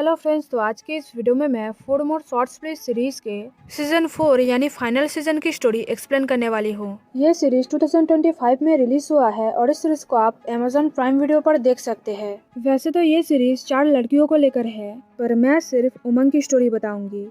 Hello friends, तो आज के इस वीडियो में मैं four more shorts please series के सीजन 4 यानी फाइनल सीजन की स्टोरी एक्सप्लेन करने वाली हूँ। ये सीरीज 2025 में रिलीज हुआ है और इस सीरीज को आप Amazon प्राइम वीडियो पर देख सकते हैं। वैसे तो ये सीरीज 4 लड़कियों को लेकर है, पर मैं सिर्फ उमंग की स्टोरी बताऊंगी।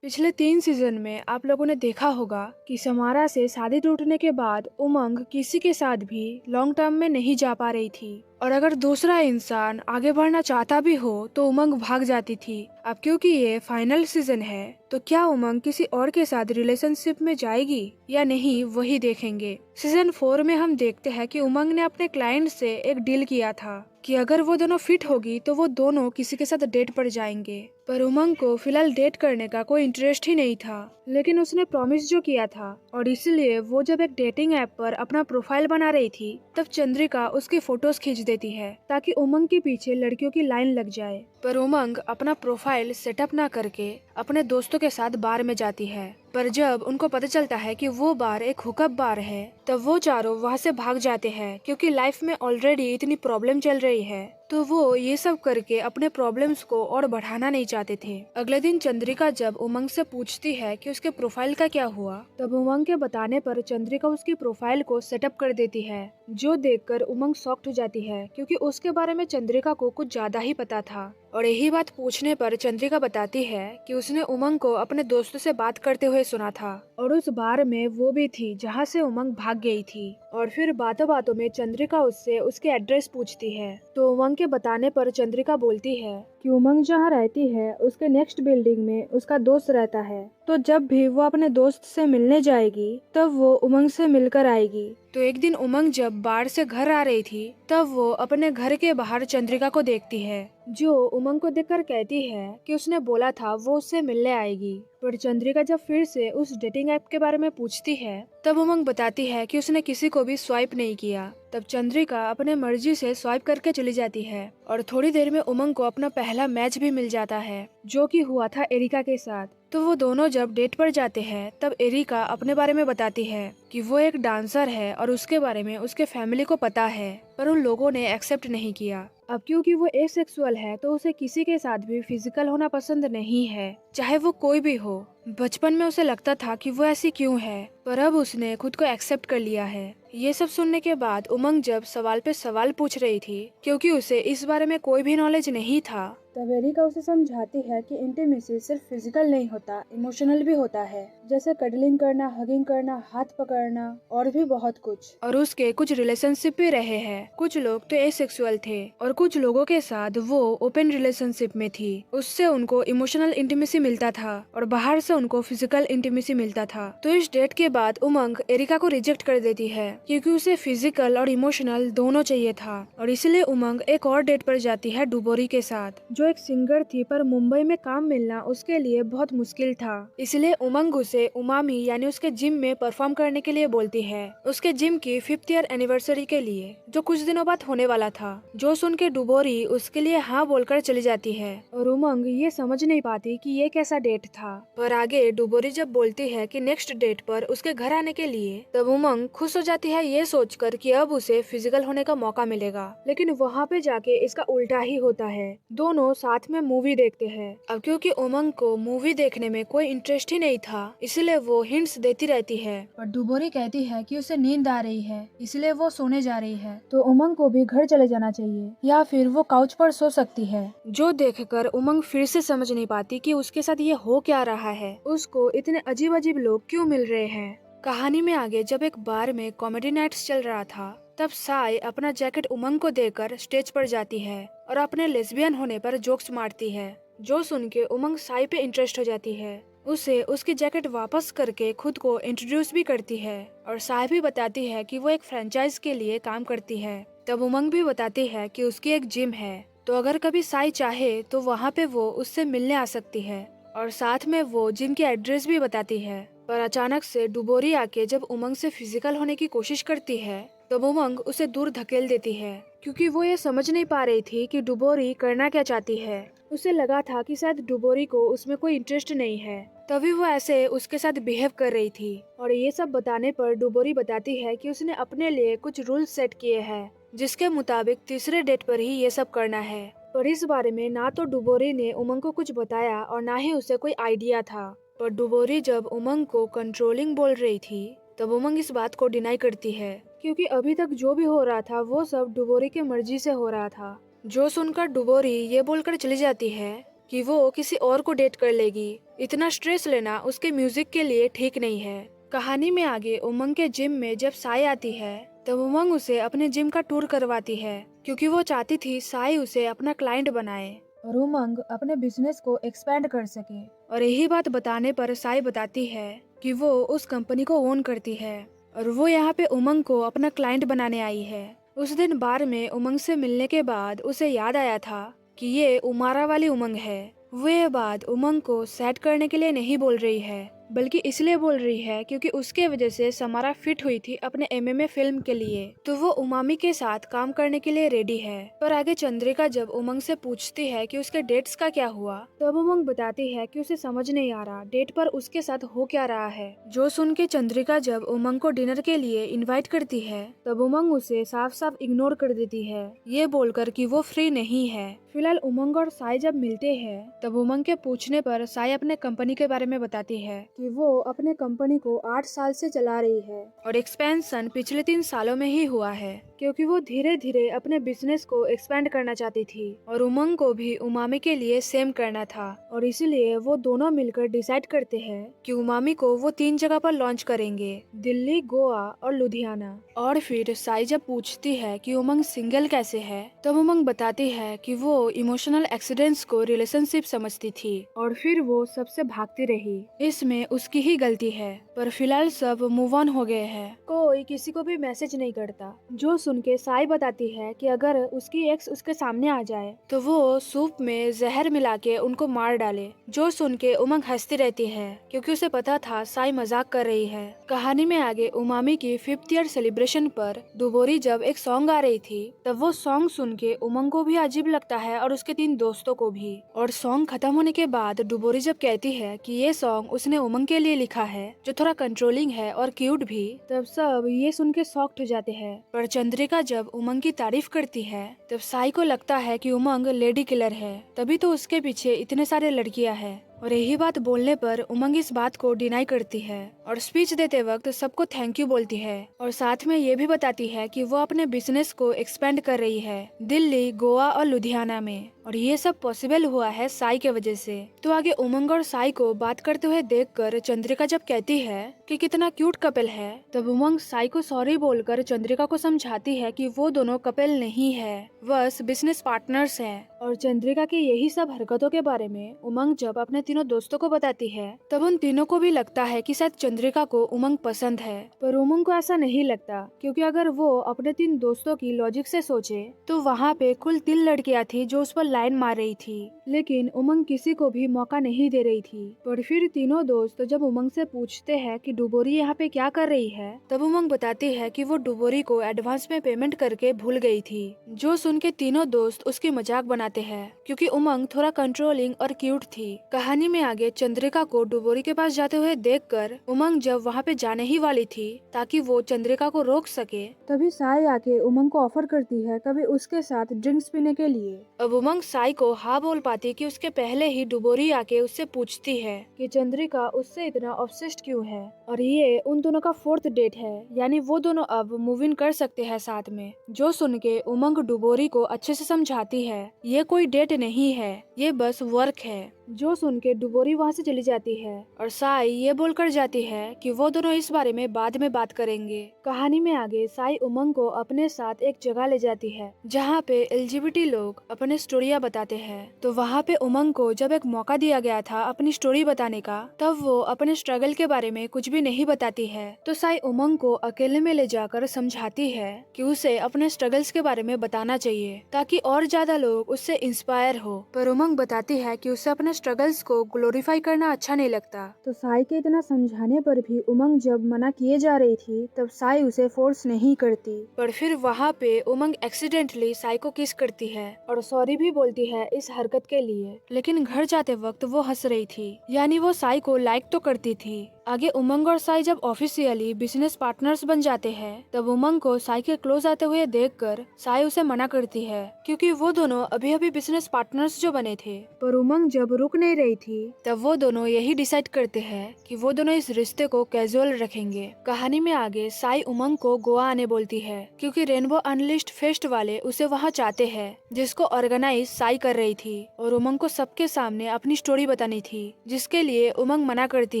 पिछले 3 सीजन में आप लोगों ने देखा होगा कि समारा से शादी टूटने के बाद उमंग किसी के साथ भी लॉन्ग टर्म में नहीं जा पा रही थी, और अगर दूसरा इंसान आगे बढ़ना चाहता भी हो तो उमंग भाग जाती थी। अब क्योंकि ये फाइनल सीजन है तो क्या उमंग किसी और के साथ रिलेशनशिप में जाएगी या नहीं, वही देखेंगे। सीजन 4 में हम देखते हैं कि उमंग ने अपने क्लाइंट से एक डील किया था कि अगर वो दोनों फिट होगी तो वो दोनों किसी के साथ डेट पर जाएंगे, पर उमंग को फिलहाल डेट करने का कोई इंटरेस्ट ही नहीं था। लेकिन उसने प्रॉमिस जो किया था, और इसलिए वो जब एक डेटिंग ऐप पर अपना प्रोफाइल बना रही थी तब चंद्रिका उसकी फोटोज खींच देती है ताकि उमंग के पीछे लड़कियों की लाइन लग जाए। पर उमंग अपना प्रोफाइल सेटअप ना करके अपने दोस्तों के साथ बार में जाती है, पर जब उनको पता चलता है कि वो बार एक हुकअप बार है तब वो चारों वहाँ से भाग जाते हैं, क्योंकि लाइफ में ऑलरेडी इतनी प्रॉब्लम चल रही है तो वो ये सब करके अपने प्रॉब्लम्स को और बढ़ाना नहीं चाहते थे। अगले दिन चंद्रिका जब उमंग से पूछती है कि उसके प्रोफाइल का क्या हुआ, तब उमंग के बताने पर चंद्रिका उसकी प्रोफाइल को सेटअप कर देती है, जो देखकर उमंग शॉक्ड हो जाती है, क्योंकि उसके बारे में चंद्रिका को कुछ ज्यादा ही पता था। और यही बात पूछने पर चंद्रिका बताती है कि उसने उमंग को अपने दोस्तों से बात करते हुए सुना था, और उस बार में वो भी थी जहाँ से उमंग भाग गई थी। और फिर बातों बातों में चंद्रिका उससे उसके एड्रेस पूछती है, तो उमंग के बताने पर चंद्रिका बोलती है कि उमंग जहाँ रहती है उसके नेक्स्ट बिल्डिंग में उसका दोस्त रहता है, तो जब भी वो अपने दोस्त से मिलने जाएगी तब वो उमंग से मिलकर आएगी। तो एक दिन उमंग जब बाढ़ से घर आ रही थी तब वो अपने घर के बाहर चंद्रिका को देखती है, जो उमंग को देखकर कहती है कि उसने बोला था वो उससे मिलने आएगी। पर चंद्रिका जब फिर से उस डेटिंग ऐप के बारे में पूछती है तब उमंग बताती है कि उसने किसी को भी स्वाइप नहीं किया। तब चंद्रिका अपने मर्जी से स्वाइप करके चली जाती है, और थोड़ी देर में उमंग को अपना पहला मैच भी मिल जाता है, जो कि हुआ था एरिका के साथ। तो वो दोनों जब डेट पर जाते हैं तब एरिका अपने बारे में बताती है कि वो एक डांसर है और उसके बारे में उसके फैमिली को पता है, पर उन लोगों ने एक्सेप्ट नहीं किया। अब क्योंकि वो एसेक्सुअल है तो उसे किसी के साथ भी फिजिकल होना पसंद नहीं है, चाहे वो कोई भी हो। बचपन में उसे लगता था कि वो ऐसी क्यों है, पर अब उसने खुद को एक्सेप्ट कर लिया है। ये सब सुनने के बाद उमंग जब सवाल पे सवाल पूछ रही थी, क्योंकि उसे इस बारे में कोई भी नॉलेज नहीं था, तब एरिका उसे समझाती है कि इंटीमेसी सिर्फ फिजिकल नहीं होता, इमोशनल भी होता है, जैसे कडलिंग करना, हगिंग करना, हाथ पकड़ना और भी बहुत कुछ। और उसके कुछ रिलेशनशिप भी रहे हैं। कुछ लोग तो एसेक्सुअल थे और कुछ लोगों के साथ वो ओपन रिलेशनशिप में थी। उससे उनको इमोशनल इंटीमेसी मिलता था और बाहर से उनको फिजिकल इंटीमेसी मिलता था। तो इस डेट के बाद उमंग एरिका को रिजेक्ट कर देती है, क्योंकि उसे फिजिकल और इमोशनल दोनों चाहिए था, और इसलिए उमंग एक और डेट पर जाती है डुबोरी के साथ, जो एक सिंगर थी, पर मुंबई में काम मिलना उसके लिए बहुत मुश्किल था। इसलिए उमंग उसे उमामी यानी उसके जिम में परफॉर्म करने के लिए बोलती है, उसके जिम की 5th ईयर एनिवर्सरी के लिए, जो कुछ दिनों बाद होने वाला था। जो सुन के डुबोरी उसके लिए हाँ बोलकर चली जाती है, और उमंग ये समझ नहीं पाती कि ये कैसा डेट था। पर आगे डुबोरी जब बोलती है कि नेक्स्ट डेट पर उसके घर आने के लिए, तब उमंग खुश हो जाती है ये सोचकर कि अब उसे फिजिकल होने का मौका मिलेगा। लेकिन वहाँ पे जाके इसका उल्टा ही होता है। दोनों साथ में मूवी देखते हैं। अब क्योंकि उमंग को मूवी देखने में कोई इंटरेस्ट ही नहीं था, इसलिए वो हिंट्स देती रहती है, पर डुबोरी कहती है कि उसे नींद आ रही है, इसलिए वो सोने जा रही है, तो उमंग को भी घर चले जाना चाहिए या फिर वो काउच पर सो सकती है। जो देखकर उमंग फिर से समझ नहीं पाती कि उसके साथ ये हो क्या रहा है, उसको इतने अजीब अजीब लोग क्यों मिल रहे हैं। कहानी में आगे जब एक बार में कॉमेडी नाइट्स चल रहा था, तब साई अपना जैकेट उमंग को देकर स्टेज पर जाती है और अपने लेस्बियन होने पर जोक्स मारती है, जो सुन के उमंग साई पे इंटरेस्ट हो जाती है। उसे उसकी जैकेट वापस करके खुद को इंट्रोड्यूस भी करती है, और साई भी बताती है कि वो एक फ्रेंचाइज के लिए काम करती है। तब उमंग भी बताती है कि उसकी एक जिम है, तो अगर कभी साई चाहे तो वहाँ पे वो उससे मिलने आ सकती है, और साथ में वो जिम की एड्रेस भी बताती है। पर अचानक से डुबोरी आके जब उमंग से फिजिकल होने की कोशिश करती है तब उमंग उसे दूर धकेल देती है, क्योंकि वो ये समझ नहीं पा रही थी कि डुबोरी करना क्या चाहती है। उसे लगा था कि शायद डुबोरी को उसमें कोई इंटरेस्ट नहीं है, तभी वो ऐसे उसके साथ बिहेव कर रही थी। और ये सब बताने पर डुबोरी बताती है कि उसने अपने लिए कुछ रूल्स सेट किए हैं, जिसके मुताबिक तीसरे डेट पर ही ये सब करना है। पर इस बारे में ना तो डुबोरी ने उमंग को कुछ बताया और ना ही उसे कोई आइडिया था। पर डुबोरी जब उमंग को कंट्रोलिंग बोल रही थी तब उमंग इस बात को डिनाई करती है, क्योंकि अभी तक जो भी हो रहा था वो सब डुबोरी की मर्जी से हो रहा था। जो सुनकर डुबोरी ये बोलकर चली जाती है कि वो किसी और को डेट कर लेगी। इतना स्ट्रेस लेना उसके म्यूजिक के लिए ठीक नहीं है। कहानी में आगे उमंग के जिम में जब साई आती है तब उमंग उसे अपने जिम का टूर करवाती है, क्योंकि वो चाहती थी साई उसे अपना क्लाइंट बनाए और उमंग अपने बिजनेस को एक्सपेंड कर सके। और यही बात बताने पर साई बताती है कि वो उस कंपनी को ओन करती है और वो यहाँ पे उमंग को अपना क्लाइंट बनाने आई है। उस दिन बार में उमंग से मिलने के बाद उसे याद आया था कि ये उमारा वाली उमंग है। वो ये बात उमंग को सैड करने के लिए नहीं बोल रही है, बल्कि इसलिए बोल रही है क्योंकि उसके वजह से समारा फिट हुई थी अपने एमएमए फिल्म के लिए, तो वो उमामी के साथ काम करने के लिए रेडी है। पर आगे चंद्रिका जब उमंग से पूछती है कि उसके डेट्स का क्या हुआ, तब उमंग बताती है कि उसे समझ नहीं आ रहा डेट पर उसके साथ हो क्या रहा है। जो सुन के चंद्रिका जब उमंग को डिनर के लिए इन्वाइट करती है तब उमंग उसे साफ साफ इग्नोर कर देती है, ये बोलकर कि वो फ्री नहीं है। फिलहाल उमंग और साई जब मिलते हैं तब उमंग के पूछने पर साई अपने कंपनी के बारे में बताती है कि वो अपने कंपनी को 8 साल से चला रही है और एक्सपेंशन पिछले 3 सालों में ही हुआ है, क्योंकि वो धीरे धीरे अपने बिजनेस को एक्सपेंड करना चाहती थी और उमंग को भी उमामी के लिए सेम करना था। और इसीलिए वो दोनों मिलकर डिसाइड करते हैं कि उमामी को वो 3 जगह पर लॉन्च करेंगे, दिल्ली, गोवा और लुधियाना। और फिर साई जब पूछती है कि उमंग सिंगल कैसे है तब उमंग बताती है कि वो इमोशनल एक्सीडेंट्स को रिलेशनशिप समझती थी और फिर वो सबसे भागती रही। इसमें उसकी ही गलती है, पर फिलहाल सब मूव ऑन हो गए हैं, कोई किसी को भी मैसेज नहीं करता। जो सुन के साई बताती है कि अगर उसकी एक्स उसके सामने आ जाए तो वो सूप में जहर मिला के उनको मार डाले। जो सुन के उमंग हंसती रहती है, क्योंकि उसे पता था साई मजाक कर रही है। कहानी में आगे उमामी की 5th ईयर सेलिब्रेशन पर डुबोरी जब एक सॉन्ग आ रही थी तब वो सॉन्ग सुन के उमंग को भी अजीब लगता है और उसके 3 दोस्तों को भी। और सॉन्ग खत्म होने के बाद डुबोरी जब कहती है कि ये सॉन्ग उसने उमंग के लिए लिखा है जो थोड़ा कंट्रोलिंग है और क्यूट भी, तब सब ये सुन के शॉक्ड हो जाते हैं। पर चंद्रिका जब उमंग की तारीफ करती है तब साई को लगता है कि उमंग लेडी किलर है, तभी तो उसके पीछे इतने सारे लड़कियां हैं। और यही बात बोलने पर उमंग इस बात को डिनाई करती है और स्पीच देते वक्त सबको थैंक यू बोलती है और साथ में ये भी बताती है कि वो अपने बिजनेस को एक्सपेंड कर रही है दिल्ली, गोवा और लुधियाना में, और ये सब पॉसिबल हुआ है साई के वजह से। तो आगे उमंग और साई को बात करते हुए देखकर चंद्रिका जब कहती है कि कितना क्यूट कपल है, तब उमंग साई को सॉरी बोलकर चंद्रिका को समझाती है कि वो दोनों कपल नहीं है, बस बिजनेस पार्टनर्स हैं। और चंद्रिका की यही सब हरकतों के बारे में उमंग जब अपने तीनों दोस्तों को बताती है तब उन तीनों को भी लगता है कि शायद चंद्रिका को उमंग पसंद है, पर उमंग को ऐसा नहीं लगता, क्योंकि अगर वो अपने 3 दोस्तों की लॉजिक से सोचे तो वहाँ पे कुल 3 लड़कियां थी जो उस पर लाइन मार रही थी, लेकिन उमंग किसी को भी मौका नहीं दे रही थी। पर फिर तीनों दोस्त जब उमंग से पूछते हैं कि डुबोरी यहाँ पे क्या कर रही है, तब उमंग बताती है कि वो डुबोरी को एडवांस में पेमेंट करके भूल गई थी। जो सुन के तीनों दोस्त उसकी मजाक बनाते हैं, क्योंकि उमंग थोड़ा कंट्रोलिंग और क्यूट थी। कहानी में आगे चंद्रिका को डुबोरी के पास जाते हुए देखकर उमंग जब वहाँ पे जाने ही वाली थी ताकि वो चंद्रिका को रोक सके, तभी साई आके उमंग को ऑफर करती है कभी उसके साथ ड्रिंक्स पीने के लिए। अब उमंग साई को हाँ बोल पाती कि उसके पहले ही डुबोरी आके उससे पूछती है कि चंद्रिका उससे इतना ऑब्सेस्ड क्यों है, और ये उन दोनों का 4th डेट है, यानी वो दोनों अब मूव इन कर सकते हैं साथ में। जो सुन के उमंग डुबोरी को अच्छे से समझाती है ये कोई डेट नहीं है, ये बस वर्क है। जो सुन के डुबोरी वहाँ से चली जाती है और साई ये बोलकर जाती है कि वो दोनों इस बारे में बाद में बात करेंगे। कहानी में आगे साई उमंग को अपने साथ एक जगह ले जाती है जहाँ पे LGBT लोग अपने स्टोरिया बताते हैं। तो वहाँ पे उमंग को जब एक मौका दिया गया था अपनी स्टोरी बताने का, तब वो अपने स्ट्रगल के बारे में कुछ भी नहीं बताती है। तो साई उमंग को अकेले में ले जाकर समझाती है कि उसे अपने स्ट्रगल्स के बारे में बताना चाहिए ताकि और ज्यादा लोग उससे इंस्पायर हो। पर उमंग बताती है कि उसे अपने स्ट्रगल्स को ग्लोरीफाई करना अच्छा नहीं लगता। तो साई के इतना समझाने पर भी उमंग जब मना किए जा रही थी तब साई उसे फोर्स नहीं करती, पर फिर वहाँ पे उमंग एक्सीडेंटली साई को किस करती है और सॉरी भी बोलती है इस हरकत के लिए। लेकिन घर जाते वक्त वो हंस रही थी, यानी वो साई को लाइक तो करती थी आगे उमंग और साई जब ऑफिशियली बिजनेस पार्टनर्स बन जाते हैं तब उमंग को साई के क्लोज आते हुए देखकर साई उसे मना करती है क्योंकि वो दोनों अभी अभी बिजनेस पार्टनर्स जो बने थे। पर उमंग जब रुक नहीं रही थी तब वो दोनों यही डिसाइड करते हैं कि वो दोनों इस रिश्ते को कैजुअल रखेंगे। कहानी में आगे साई उमंग को गोवा आने बोलती है क्योंकि रेनबो अनलिस्टेड फेस्ट वाले उसे वहाँ चाहते हैं, जिसको ऑर्गेनाइज साई कर रही थी और उमंग को सबके सामने अपनी स्टोरी बतानी थी, जिसके लिए उमंग मना करती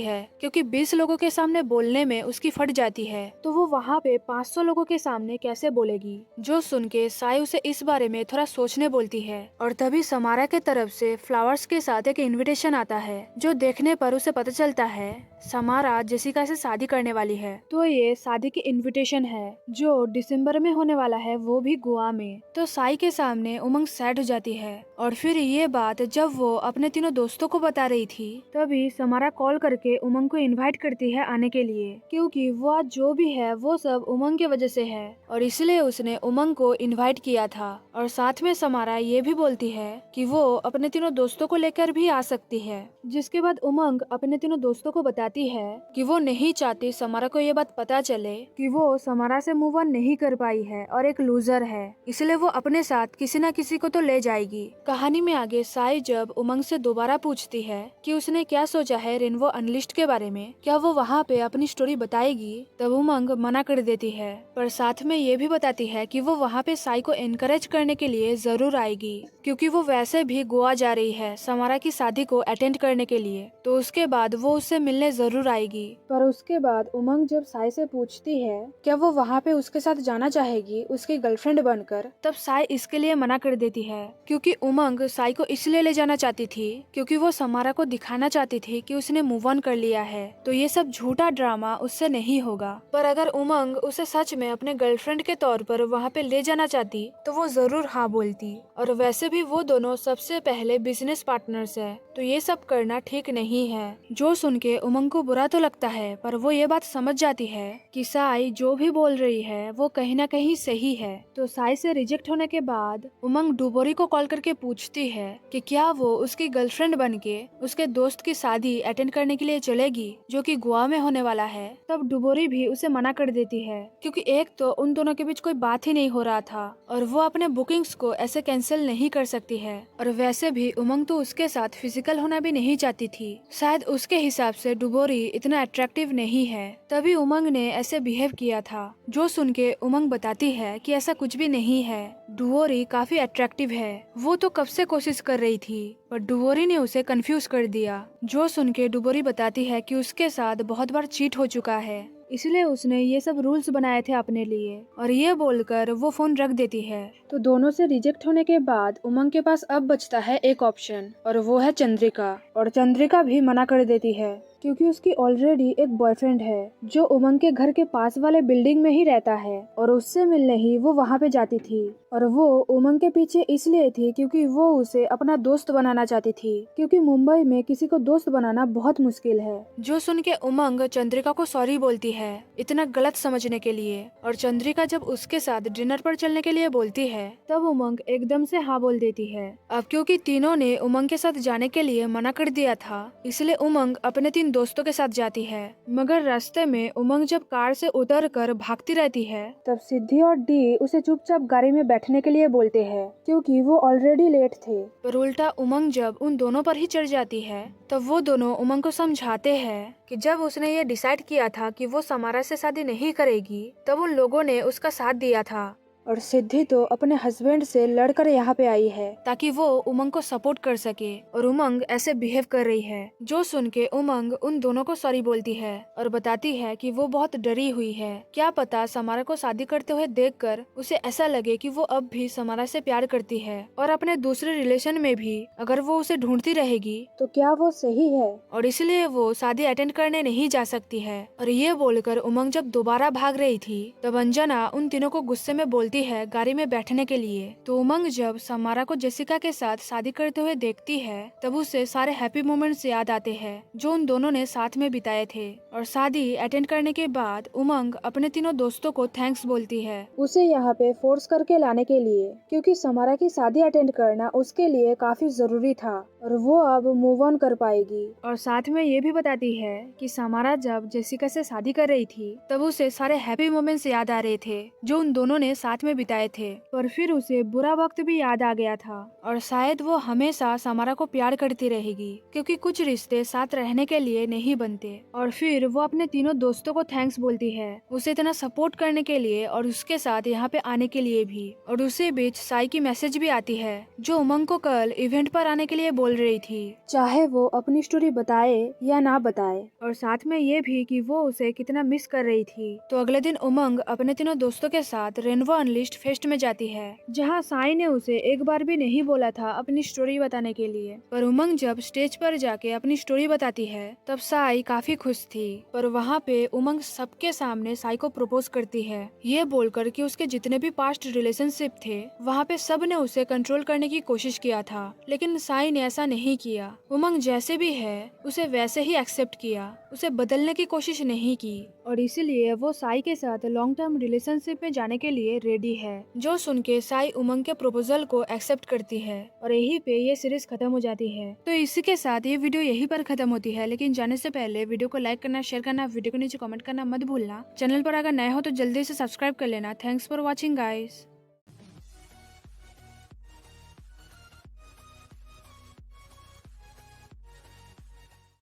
है क्योंकि 20 लोगों के सामने बोलने में उसकी फट जाती है तो वो वहाँ पे 500 लोगों के सामने कैसे बोलेगी। जो सुन के साई उसे इस बारे में थोड़ा सोचने बोलती है और तभी समारा के तरफ से फ्लावर्स के साथ एक इन्विटेशन आता है जो देखने पर उसे पता चलता है समारा जेसिका से शादी करने वाली है। तो ये शादी की इनविटेशन है जो दिसंबर में होने वाला है, वो भी गोवा में। तो साई के सामने उमंग सैड हो जाती है और फिर ये बात जब वो अपने तीनों दोस्तों को बता रही थी तभी समारा कॉल करके उमंग को इनवाइट करती है आने के लिए क्योंकि वो आज जो भी है वो सब उमंग की वजह से है और इसलिए उसने उमंग को इनवाइट किया था। और साथ में समारा ये भी बोलती है कि वो अपने तीनों दोस्तों को लेकर भी आ सकती है। जिसके बाद उमंग अपने तीनों दोस्तों को बताती है कि वो नहीं चाहती समारा को ये बात पता चले कि वो समारा से मूव ऑन नहीं कर पाई है और एक लूजर है, इसलिए वो अपने साथ किसी न किसी को तो ले जाएगी। कहानी में आगे साई जब उमंग से दोबारा पूछती है कि उसने क्या सोचा है रेनबो अनलिस्टेड के बारे में, क्या वो वहाँ पे अपनी स्टोरी बताएगी, तब उमंग मना कर देती है पर साथ में ये भी बताती है कि वो वहाँ पे साई को एनकरेज करने के लिए जरूर आएगी क्योंकि वो वैसे भी गोवा जा रही है समारा की शादी को अटेंड करने के लिए, तो उसके बाद वो उससे मिलने जरूर आएगी। पर उसके बाद उमंग जब साई से पूछती है क्या वो वहाँ पे उसके साथ जाना चाहेगी उसकी गर्लफ्रेंड बनकर, तब साई इसके लिए मना कर देती है क्योंकि उमंग साई को इसलिए ले जाना चाहती थी क्योंकि वो समारा को दिखाना चाहती थी कि उसने मूव ऑन कर लिया है, तो ये सब झूठा ड्रामा उससे नहीं होगा। पर अगर उमंग उसे सच में अपने गर्लफ्रेंड के तौर पर वहाँ पे ले जाना चाहती तो वो जरूर हाँ बोलती, और वैसे भी वो दोनों सबसे पहले बिजनेस पार्टनर्स है, तो ये सब करना ठीक नहीं है। जो सुन के उमंग को बुरा तो लगता है पर वो ये बात समझ जाती है कि साई जो भी बोल रही है वो कहीं ना कहीं सही है। तो साई से रिजेक्ट होने के बाद उमंग डुबोरी को कॉल करके पूछती है कि क्या वो उसकी गर्लफ्रेंड बनके उसके दोस्त की शादी अटेंड करने के लिए चलेगी जो कि गोवा में होने वाला है। तब डुबोरी भी उसे मना कर देती है क्योंकि एक तो उन दोनों के बीच कोई बात ही नहीं हो रहा था और वो अपने बुकिंग्स को ऐसे कैंसिल नहीं कर सकती है, और वैसे भी उमंग तो उसके साथ फिजिकल होना भी नहीं चाहती थी, शायद उसके हिसाब से डुबोरी इतना अट्रैक्टिव नहीं है, तभी उमंग ने ऐसे बिहेव किया था। जो सुन के उमंग बताती है कि ऐसा कुछ भी नहीं है, डुबोरी काफी अट्रैक्टिव है, वो तो कब से कोशिश कर रही थी पर डुबोरी ने उसे कंफ्यूज कर दिया। जो सुन के डुबोरी बताती है कि उसके साथ बहुत बार चीट हो चुका है, इसलिए उसने ये सब रूल्स बनाए थे अपने लिए, और ये बोलकर वो फोन रख देती है। तो दोनों से रिजेक्ट होने के बाद उमंग के पास अब बचता है एक ऑप्शन और वो है चंद्रिका, और चंद्रिका भी मना कर देती है क्योंकि उसकी ऑलरेडी एक बॉयफ्रेंड है जो उमंग के घर के पास वाले बिल्डिंग में ही रहता है और उससे मिलने ही वो वहाँ पे जाती थी, और वो उमंग के पीछे इसलिए थी क्योंकि वो उसे अपना दोस्त बनाना चाहती थी क्योंकि मुंबई में किसी को दोस्त बनाना बहुत मुश्किल है। जो सुन के उमंग चंद्रिका को सॉरी बोलती है इतना गलत समझने के लिए, और चंद्रिका जब उसके साथ डिनर पर चलने के लिए बोलती है तब उमंग एकदम से हाँ बोल देती है। अब क्योंकि तीनों ने उमंग के साथ जाने के लिए मना कर दिया था इसलिए उमंग अपने 3 दोस्तों के साथ जाती है, मगर रास्ते में उमंग जब कार से उतरकर भागती रहती है तब सिद्धि और डी उसे चुपचाप गाड़ी में बैठने के लिए बोलते हैं क्योंकि वो ऑलरेडी लेट थे। पर उल्टा उमंग जब उन दोनों पर ही चढ़ जाती है तब वो दोनों उमंग को समझाते हैं कि जब उसने ये डिसाइड किया था कि वो समारा से शादी नहीं करेगी तब उन लोगों ने उसका साथ दिया था, और सिद्धि तो अपने हस्बैंड से लड़कर यहाँ पे आई है ताकि वो उमंग को सपोर्ट कर सके, और उमंग ऐसे बिहेव कर रही है। जो सुन के उमंग उन दोनों को सॉरी बोलती है और बताती है कि वो बहुत डरी हुई है, क्या पता समारा को शादी करते हुए देखकर उसे ऐसा लगे कि वो अब भी समारा से प्यार करती है और अपने दूसरे रिलेशन में भी अगर वो उसे ढूंढती रहेगी तो क्या वो सही है, और इसलिए वो शादी अटेंड करने नहीं जा सकती है। और ये बोलकर उमंग जब दोबारा भाग रही थी तब अंजना उन तीनों को गुस्से में बोलती है गाड़ी में बैठने के लिए। तो उमंग जब समारा को जेसिका के साथ शादी करते हुए देखती है तब उसे सारे हैप्पी मोमेंट्स याद आते हैं जो उन दोनों ने साथ में बिताए थे, और शादी अटेंड करने के बाद उमंग अपने तीनों दोस्तों को थैंक्स बोलती है उसे यहाँ पे फोर्स करके लाने के लिए, क्योंकि समारा की शादी अटेंड करना उसके लिए काफी जरूरी था और वो अब मूव ऑन कर पाएगी। और साथ में ये भी बताती है कि समारा जब जेसिका से शादी कर रही थी तब उसे सारे हैप्पी मोमेंट्स याद आ रहे थे जो उन दोनों ने साथ में बिताए थे, पर फिर उसे बुरा वक्त भी याद आ गया था और शायद वो हमेशा समारा को प्यार करती रहेगी क्योंकि कुछ रिश्ते साथ रहने के लिए नहीं बनते। और फिर वो अपने तीनों दोस्तों को थैंक्स बोलती है उसे इतना सपोर्ट करने के लिए और उसके साथ यहाँ पे आने के लिए भी। और उसी बीच साई की मैसेज भी आती है जो उमंग को कल इवेंट पर आने के लिए बोल रही थी, चाहे वो अपनी स्टोरी बताए या ना बताए, और साथ में ये भी कि वो उसे कितना मिस कर रही थी। तो अगले दिन उमंग अपने तीनों दोस्तों के साथ रेनबो अनलिस्टेड फेस्ट में जाती है जहाँ साई ने उसे एक बार भी नहीं बोला था अपनी स्टोरी बताने के लिए। पर उमंग जब स्टेज पर जाके अपनी स्टोरी बताती है तब साई काफी खुश थी। पर वहाँ पे उमंग सबके सामने साई को प्रपोज करती है ये बोलकर कि उसके जितने भी पास्ट रिलेशनशिप थे वहाँ पे सब ने उसे कंट्रोल करने की कोशिश किया था, लेकिन साई ने ऐसा नहीं किया। उमंग जैसे भी है उसे वैसे ही एक्सेप्ट किया, उसे बदलने की कोशिश नहीं की और इसीलिए वो साई के साथ लॉन्ग टर्म रिलेशनशिप में जाने के लिए रेडी है। जो सुन के साई उमंग के प्रपोजल को एक्सेप्ट करती है और यहीं पे ये सीरीज खत्म हो जाती है। तो इसी के साथ ये वीडियो यहीं पर खत्म होती है, लेकिन जाने से पहले वीडियो को लाइक करना, शेयर करना, वीडियो को नीचे कमेंट करना मत भूलना। चैनल पर अगर नए हो तो जल्दी से सब्सक्राइब कर लेना। Thanks for watching guys.